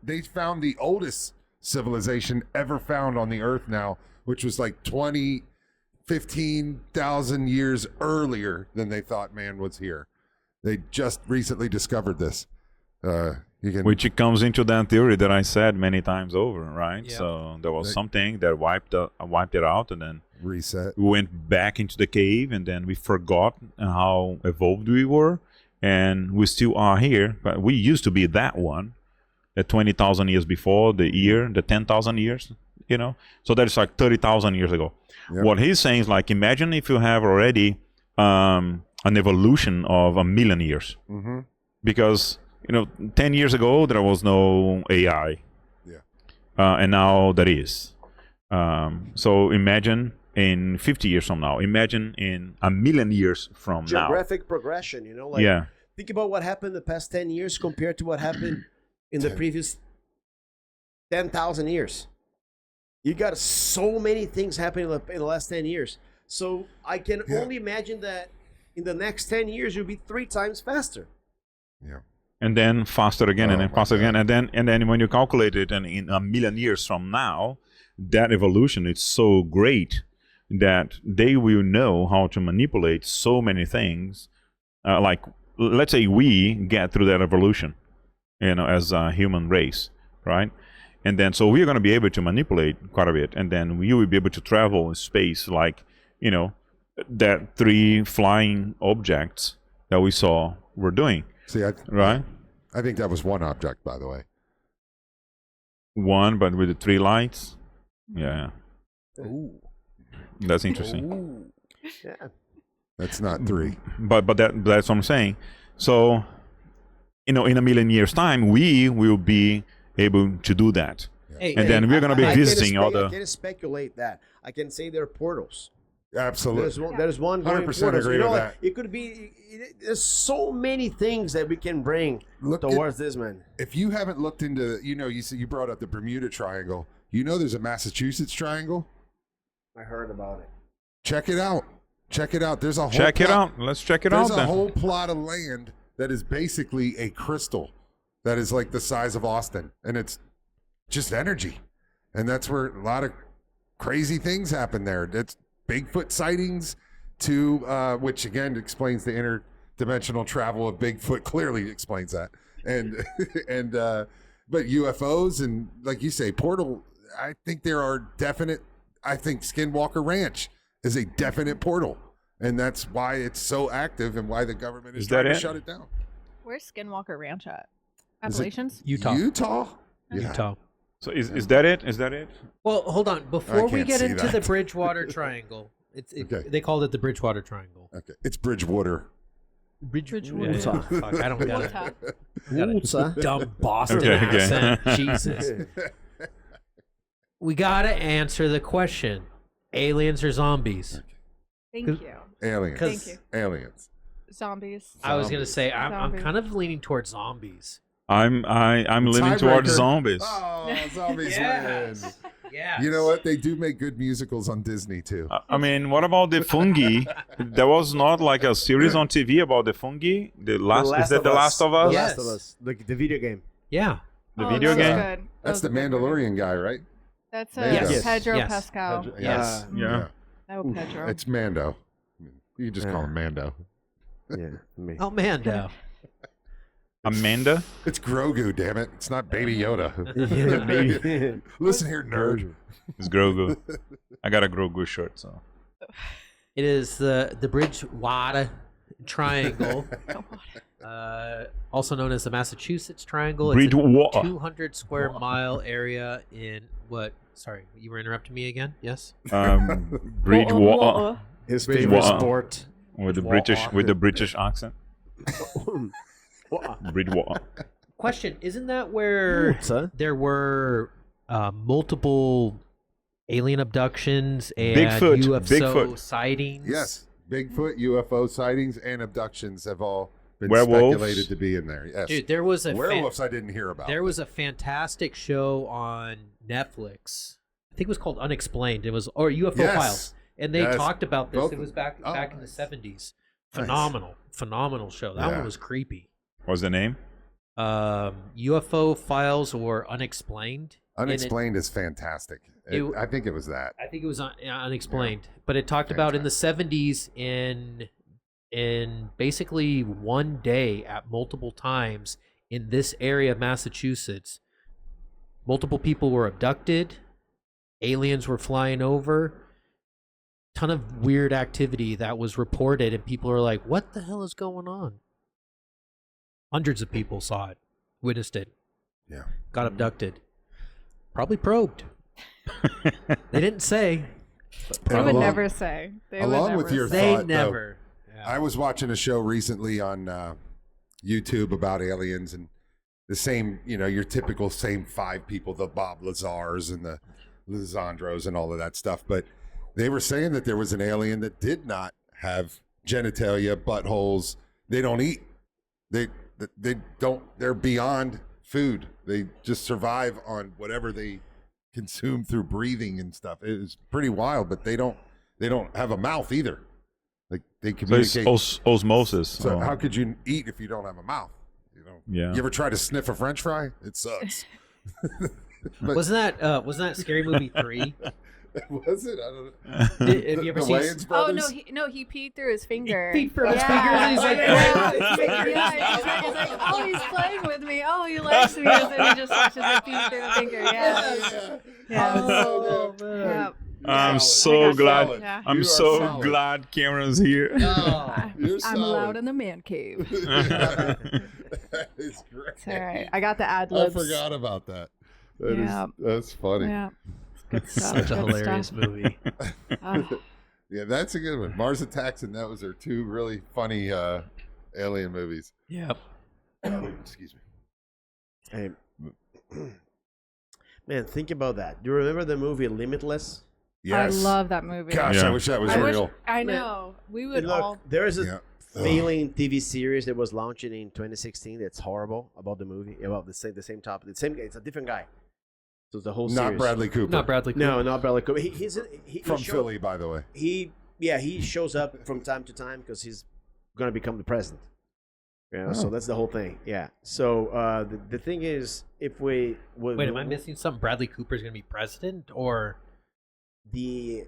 They found the oldest civilization ever found on the Earth now, which was like 15,000 years earlier than they thought man was here. They just recently discovered this. Which it comes into that theory that I said many times over, right? Yeah. So there was something that wiped it out, and then reset. we went back into the cave, and then we forgot how evolved we were, and we still are here. But we used to be that one, the 20,000 years before, the 10,000 years, you know. So that is like 30,000 years ago. Yep. What he's saying is like, imagine if you have already an evolution of 1,000,000 years, Mm-hmm. because 10 years ago there was no AI, and now there is. So imagine in 50 years from now. Imagine in 1,000,000 years from now. Geographic progression, you know, like Yeah. think about what happened in the past 10 years compared to what happened in the previous 10,000 years. You got so many things happening in the last 10 years. So I can only imagine that in the next 10 years, you'll be 3 times faster. Yeah. And then faster again, and Oh then my faster again, God. and then when you calculate it, and in 1,000,000 years from now, that evolution is so great that they will know how to manipulate so many things. Like, let's say we get through that evolution, as a human race, right? And then so we're going to be able to manipulate quite a bit, and then we will be able to travel in space, like that 3 flying objects that we saw were doing. See, Right? I think that was one object, by the way. One, but with the 3 lights. Yeah. Ooh. That's interesting. Ooh. Yeah. That's not 3. But that's what I'm saying. So, in 1,000,000 years' time, we will be able to do that. Hey, And then we're going to be I can't visiting all I the. can't speculate that. I can say they're portals. Absolutely. There's one going 100% portals. agree You know, with like, that. it could be. There's so many things that we can bring Look at- towards this, man. If you haven't looked into, you brought up the Bermuda Triangle. There's a Massachusetts Triangle. I heard about it. Check it out. Check it out. There's a whole Check it plot- out. Let's check it There's out a then. whole plot of land that is basically a crystal that is like the size of Austin, and it's just energy, and that's where a lot of crazy things happen there. It's Bigfoot sightings, which again explains the interdimensional travel of Bigfoot. Clearly explains that, and but UFOs and like you say, portal. I think there are definite. I think Skinwalker Ranch is a definite portal. And that's why it's so active and why the government is Is trying that to it? shut it down. Where's Skinwalker Ranch at? Is it- Appalachians? Utah. Utah? Yeah. Utah. So is that it? Is that it? Well, hold on. Before we can't get see into the that. Bridgewater Triangle, Okay. they called it the Bridgewater Triangle. Okay. It's Bridgewater. Bridgewater. Yeah, fuck, I don't got it. Utah. Got a Utah. dumb Boston Okay, okay. accent. Jesus. We gotta answer the question: aliens or zombies? Thank you. Aliens. Because- Thank Aliens. Zombies. I was gonna say I'm Zombies. kind of leaning towards zombies. I'm leaning towards Tiebreaker. zombies. Oh, zombies Yes. win. Yeah. You know what? They do make good musicals on Disney too. I mean, what about the fungi? There was not like a series on TV about the fungi. Is that The Last of Us? The Yes. Last of Us. The video game. Yeah. The Oh, video that was game? good. That That's was the a good movie. Mandalorian guy, right? That's Yes. Pedro Yes. Pascal. Pedro- Yes. Yeah. Oh, Pedro. It's Mando. You just call him Mando. Yeah, me. Oh, Mando. Amanda? It's Grogu, damn it. It's not Baby Yoda. Yeah, maybe. Listen here, nerd. It's Grogu. I got a Grogu shirt, so. It is the Bridgewater Triangle, also known as the Massachusetts Triangle. It's a Bridgewater. 200 square mile area in what? Sorry, you were interrupting me again? Yes? Bridgewater. His Bridge favorite water. sport. With the British accent. Bridgewater. Question, isn't that where Water? there were multiple alien abductions and Bigfoot. UFO Bigfoot. sightings? Yes. Bigfoot, UFO sightings, and abductions have all been Werewolves. speculated to be in there. Yes. Dude, there was a Werewolves I didn't hear about. there was a fantastic show on Netflix. I think it was called Unexplained. It was or UFO Yes. Files, and they Yes. talked about this. Both It was of back them. Oh, back in the nice. 70s. Nice. Phenomenal show. That Yeah. one was creepy. What's the name? UFO Files or Unexplained. And Unexplained is fantastic. I think it was that. I think it was Unexplained, but it talked about in the 70s in basically one day at multiple times in this area of Massachusetts, multiple people were abducted, aliens were flying over, ton of weird activity that was reported, and people are like, "What the hell is going on?" Hundreds of people saw it, witnessed it, Yeah. got abducted, probably probed. They didn't say. They would Along- never say. They would along never with your say. They thought, though, never. Yeah. I was watching a show recently on YouTube about aliens and the same, your typical same five people, the Bob Lazars and the Lisandros and all of that stuff. But they were saying that there was an alien that did not have genitalia, buttholes. They don't eat. They don't. They're beyond food. They just survive on whatever they consume through breathing and stuff. It is pretty wild, but they don't have a mouth either. Like they So it's communicate. osmosis. So Oh. how could you eat if you don't have a mouth? Yeah. You ever try to sniff a French fry? It sucks. But- Wasn't that Scary Movie 3? Was it? I don't know. Have you ever The seen? Wayans Oh brothers? no, he peed through his finger. peed through his yeah. finger and he's like, he's like, oh, he's playing with me. Oh, he likes me. And then he just watches it pee through the finger. Yeah. Yeah. Oh, Yeah. I'm Solid. so I got glad. solid. Yeah. I'm You are so solid. glad Cameron's here. Oh. You're I'm solid. allowed in the man cave. It's great. It's all right. I got the ad I libs. forgot about that. Yeah. That's funny. Yeah. It's good stuff. Such a good hilarious stuff. movie. Oh. Yeah, that's a good one. Mars Attacks and those are two really funny alien movies. Yep. Excuse me. Hey, man, think about that. Do you remember the movie Limitless? Yes. I love that movie. Gosh, Yeah. I wish that was I wish- real. I know. We would Look, all. there is a Yeah. failing TV series that was launched in 2016 that's horrible about the movie, about the same topic. The same guy. It's a different guy. So it's the whole Not series. Bradley Cooper. Not Bradley Cooper. No, not Bradley Cooper. He From show- Philly, by the way. He shows up from time to time because he's gonna become the president. Yeah, so that's the whole thing. Yeah. So the thing is, if we Wait, am I missing something? Bradley Cooper's gonna be president, or the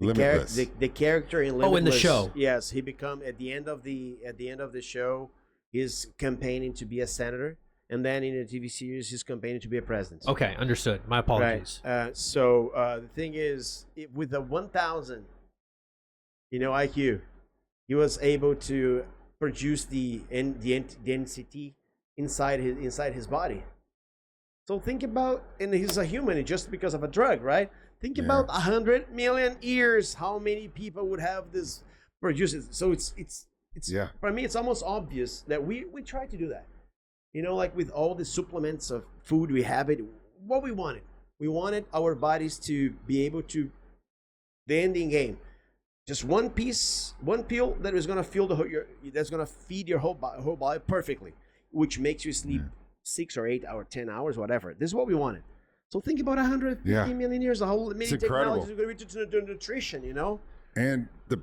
Limitless. the character in Limitless, Oh, in the show. Yes, he become at the end of the show, he's campaigning to be a senator, and then in the TV series, he's campaigning to be a president. okay, understood. My apologies. Right. So the thing is, with the 1,000, IQ, he was able to produce the density inside his body. So think about, and he's a human just because of a drug, right? Think Yeah. about 100 million years, how many people would have this produced. So it's Yeah. for me, it's almost obvious that we try to do that. Like with all the supplements of food we have it, what we wanted our bodies to be able to, the ending game, just one pill that is going to fill that's going to feed your whole body perfectly, which makes you sleep 6 or 8 or 10 hours, whatever. This is what we wanted. So think about 150 million years, the whole many incredible. technologies are going to be to nutrition, And the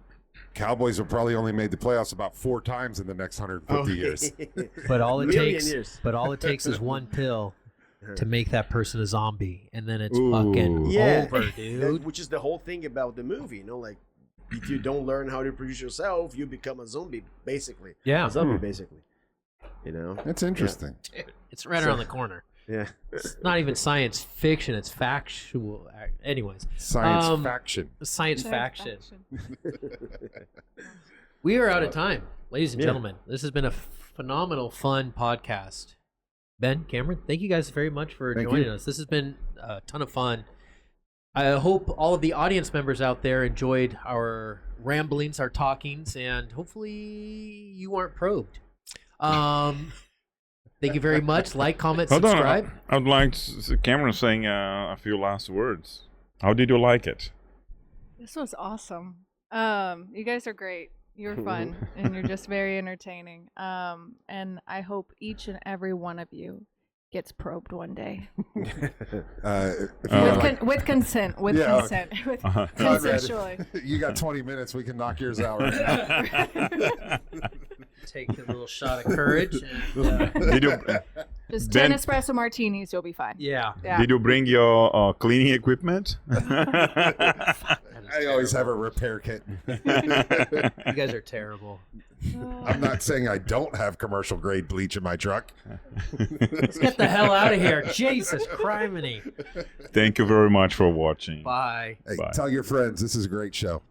Cowboys have probably only made the playoffs about 4 times in the next 150 years. But all it Million takes, years. is one pill to make that person a zombie, and then it's Ooh. fucking Yeah. over, dude. Which is the whole thing about the movie, like if you don't learn how to reproduce yourself, you become a zombie, basically. Yeah. A zombie, basically. You know? That's interesting. It's right around the corner. Yeah. It's not even science fiction, it's factual. Anyways, Science faction. science faction. We are out of time, ladies and gentlemen. This has been a phenomenal, fun podcast. Ben, Cameron, thank you guys very much for joining us. This has been a ton of fun. I hope all of the audience members out there enjoyed our ramblings, our talkings, and hopefully you aren't probed. Thank you very much. Like, comment, subscribe. I would like Cameron saying a few last words. How did you like it? This was awesome. You guys are great. You're fun, and you're just very entertaining. And I hope each and every one of you gets probed one day. With consent. With consent. Consensually. You got 20 minutes. We can knock yours out right now. Take a little shot of courage. And, Did you, Just Ben- 10 espresso martinis, you'll be fine. yeah. did you bring your cleaning equipment? I always have a repair kit. You guys are terrible. I'm not saying I don't have commercial grade bleach in my truck. Let's get the hell out of here. Jesus criminy. Thank you very much for watching. Bye. Hey, Bye. tell your friends this is a great show.